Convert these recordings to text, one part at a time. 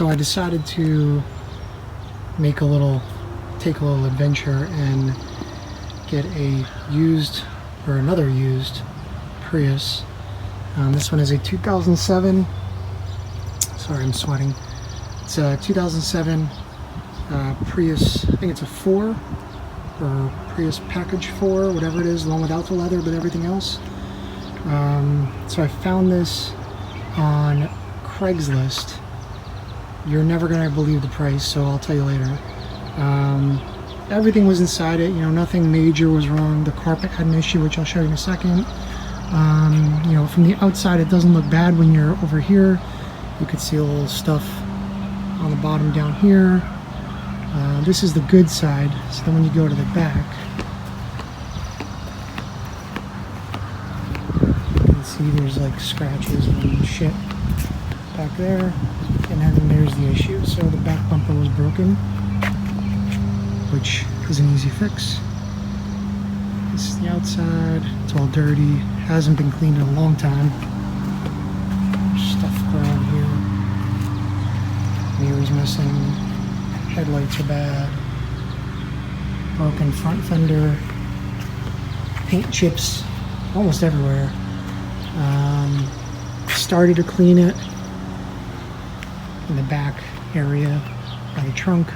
So I decided to take a little adventure and get another used Prius. This one is a 2007. Sorry, I'm sweating. It's a 2007 Prius. I think it's a 4 or Prius Package 4, whatever it is, the one without the leather but everything else. So I found this on Craigslist. You're never gonna believe the price, so I'll tell you later. Everything was inside it, you know, nothing major was wrong. The carpet had an issue, which I'll show you in a second. You know, from the outside it doesn't look bad. When you're over here, you could see a little stuff on the bottom down here. This is the good side, so then when you go to the back, you can see there's like scratches and shit back there, and then there's the issue. So the back bumper was broken, which is an easy fix. This is the outside. It's all dirty, hasn't been cleaned in a long time. There's stuff around here. Mirrors missing, headlights are bad, broken front fender, paint chips almost everywhere. Started to clean it in the back area by the trunk.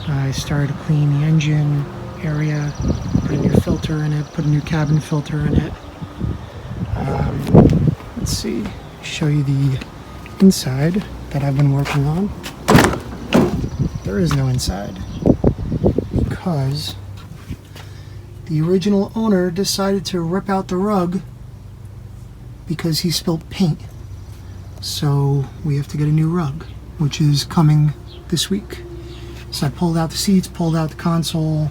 I started to clean the engine area, put a new filter in it, put a new cabin filter in it. Let's see, show you the inside that I've been working on. There is no inside because the original owner decided to rip out the rug because he spilled paint. So we have to get a new rug, which is coming this week. So I pulled out the seats, pulled out the console,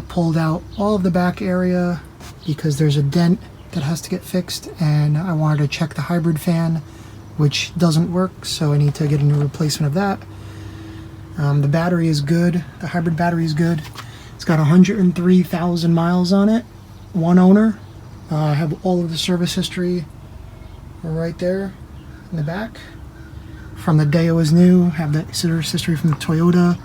pulled out all of the back area because there's a dent that has to get fixed, and I wanted to check the hybrid fan, which doesn't work, so I need to get a new replacement of that. The battery is good. The hybrid battery is good. It's got 103,000 miles on it. One owner. I have all of the service history right there in the back. From the day it was new, I have that service history from the Toyota.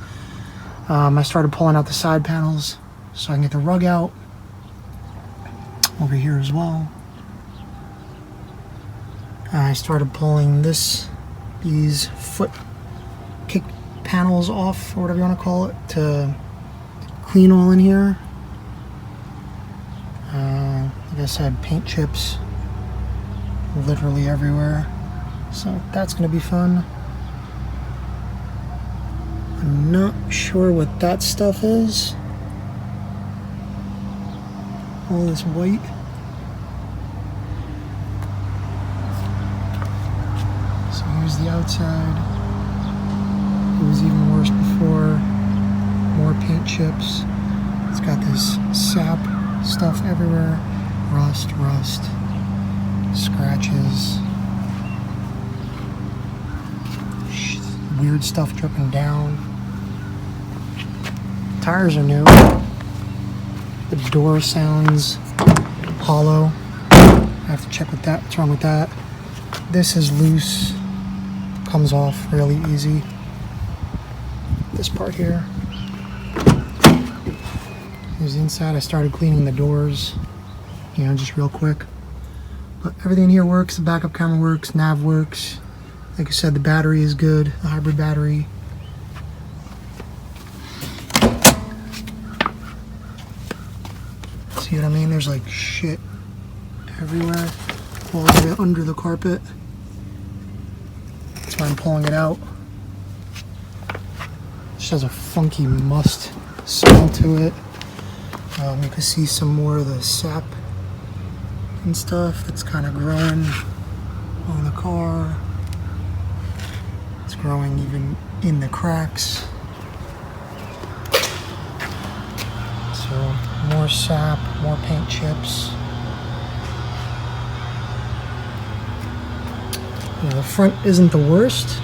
I started pulling out the side panels so I can get the rug out. Over here as well. I started pulling these foot kick panels off, or whatever you want to call it, to clean all in here. Like I said, paint chips literally everywhere, so that's going to be fun. I'm not sure what that stuff is. All this white. So here's the outside. It was even worse before. More paint chips. It's got this sap stuff everywhere. Rust, scratches, weird stuff dripping down. Tires are new. The door sounds hollow. I have to check with that. What's wrong with that? This is loose. Comes off really easy. This part here. Here's the inside. I started cleaning the doors, you know, just real quick. But everything here works. The backup camera works. Nav works. Like I said, the battery is good. The hybrid battery. See what I mean? There's like shit everywhere. All the way under the carpet. That's why I'm pulling it out. It just has a funky must smell to it. You can see some more of the sap and stuff that's kind of growing on the car. It's growing even in the cracks. So more sap, more paint chips. You know, the front isn't the worst.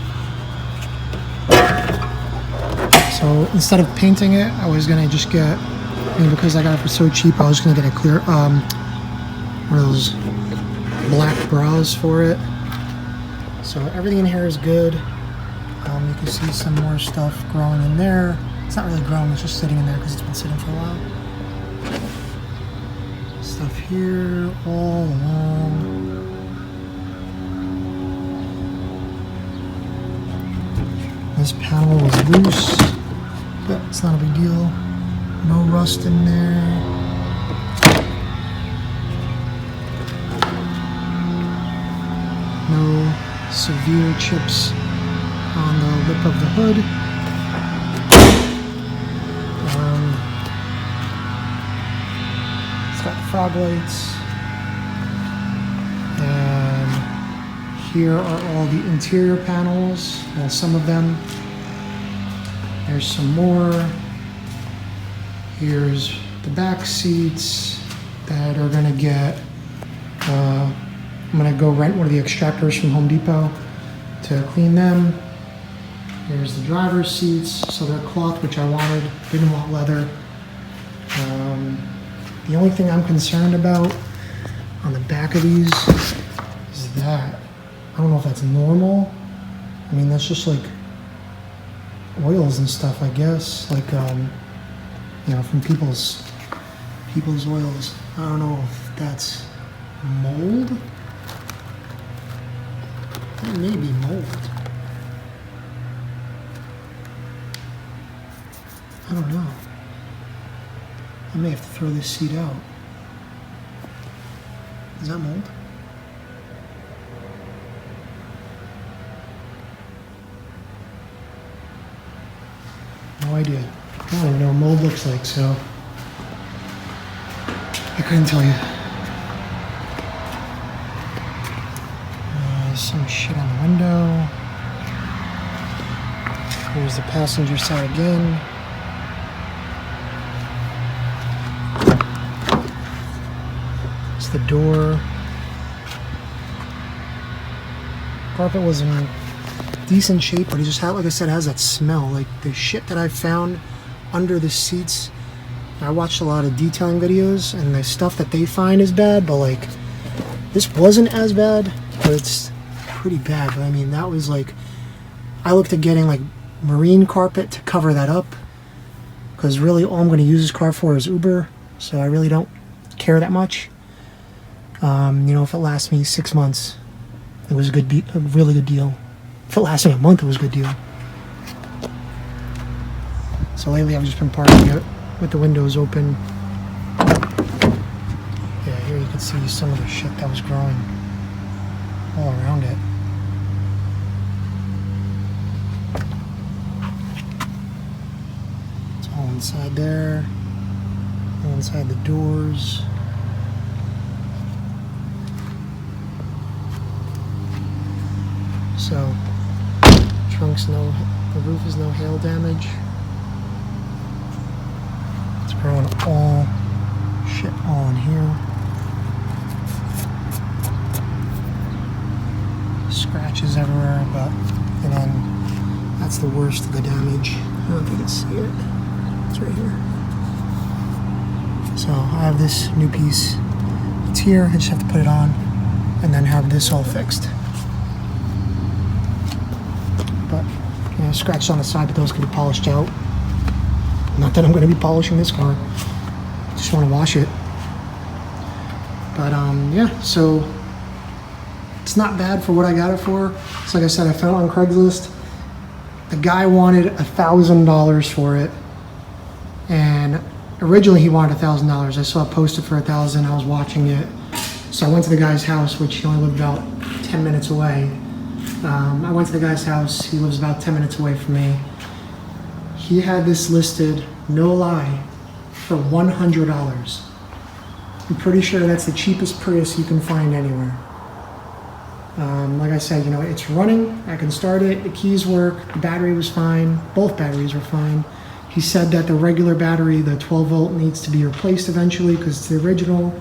So instead of painting it, I was gonna just get, because I got it for so cheap, I was gonna get a clear, one of those black bras for it. So everything in here is good. You can see some more stuff growing in there. It's not really growing, it's just sitting in there because it's been sitting for a while. Stuff here all along. This panel was loose, but it's not a big deal. No rust in there. No severe chips on the lip of the hood. It's got fog lights. And here are all the interior panels. Well, some of them. There's some more. Here's the back seats that are gonna get, I'm gonna go rent one of the extractors from Home Depot to clean them. Here's the driver's seats, so they're cloth, which I wanted, didn't want leather. The only thing I'm concerned about on the back of these is that, I don't know if that's normal. I mean, that's just like oils and stuff, I guess, like, you know, from people's oils. I don't know if that's mold. It may be mold. I don't know. I may have to throw this seat out. Is that mold? No idea. I don't even know what mold looks like, so I couldn't tell you. Some shit on the window. Here's the passenger side again. It's the door. Carpet was in decent shape, but it just had, like I said, it has that smell. Like the shit that I found under the seats. I watched a lot of detailing videos, and the stuff that they find is bad, but like this wasn't as bad, but it's pretty bad. But I mean, that was like, I looked at getting like marine carpet to cover that up, because really all I'm going to use this car for is Uber, so I really don't care that much. You know, if it lasts me 6 months, it was a really good deal. If it lasts me a month, it was a good deal. So lately I've just been parking it with the windows open. Yeah, here you can see some of the shit that was growing all around it. It's all inside there, all inside the doors. So, trunk's the roof is no hail damage. It's growing all in here. Scratches everywhere, but, and then that's the worst of the damage. I don't know if you can see it. It's right here. So I have this new piece. It's here, I just have to put it on and then have this all fixed. But, you know, scratches on the side, but those can be polished out. Not that I'm going to be polishing this car. Just want to wash it. But, yeah, so it's not bad for what I got it for. It's like I said, I found it on Craigslist. The guy wanted $1,000 for it. And originally he wanted $1,000. I saw it posted for $1,000. I was watching it. So I went to the guy's house, which he only lived about 10 minutes away. I went to the guy's house. He lives about 10 minutes away from me. He had this listed, no lie, for $100. I'm pretty sure that's the cheapest Prius you can find anywhere. Like I said, you know, it's running. I can start it. The keys work. The battery was fine. Both batteries were fine. He said that the regular battery, the 12 volt, needs to be replaced eventually because it's the original.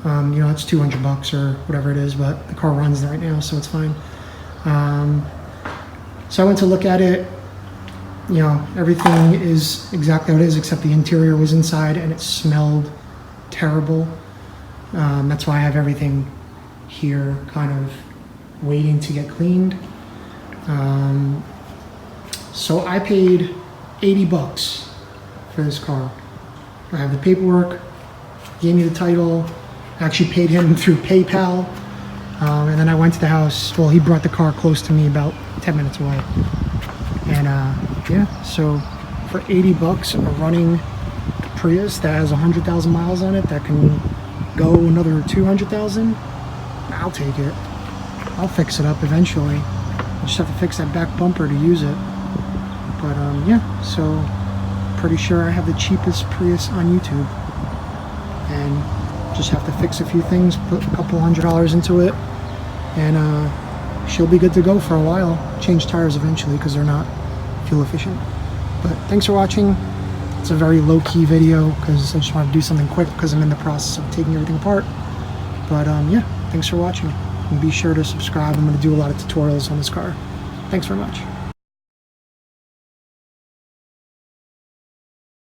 You know, it's $200 or whatever it is, but the car runs right now, so it's fine. So I went to look at it. You know, everything is exactly how it is, except the interior was inside and it smelled terrible. That's why I have everything here kind of waiting to get cleaned. So I paid 80 bucks for this car. I have the paperwork, gave me the title, actually paid him through PayPal, and then I went to the house. Well, he brought the car close to me, about 10 minutes away. And yeah, so for 80 bucks, a running Prius that has 100,000 miles on it, that can go another 200,000, I'll take it. I'll fix it up eventually. I just have to fix that back bumper to use it. But yeah, so pretty sure I have the cheapest Prius on YouTube. And just have to fix a few things, put a couple $100 into it, and she'll be good to go for a while. Change tires eventually because they're not fuel efficient. But thanks for watching. It's a very low-key video because I just want to do something quick because I'm in the process of taking everything apart. But yeah, thanks for watching. And be sure to subscribe. I'm going to do a lot of tutorials on this car. Thanks very much.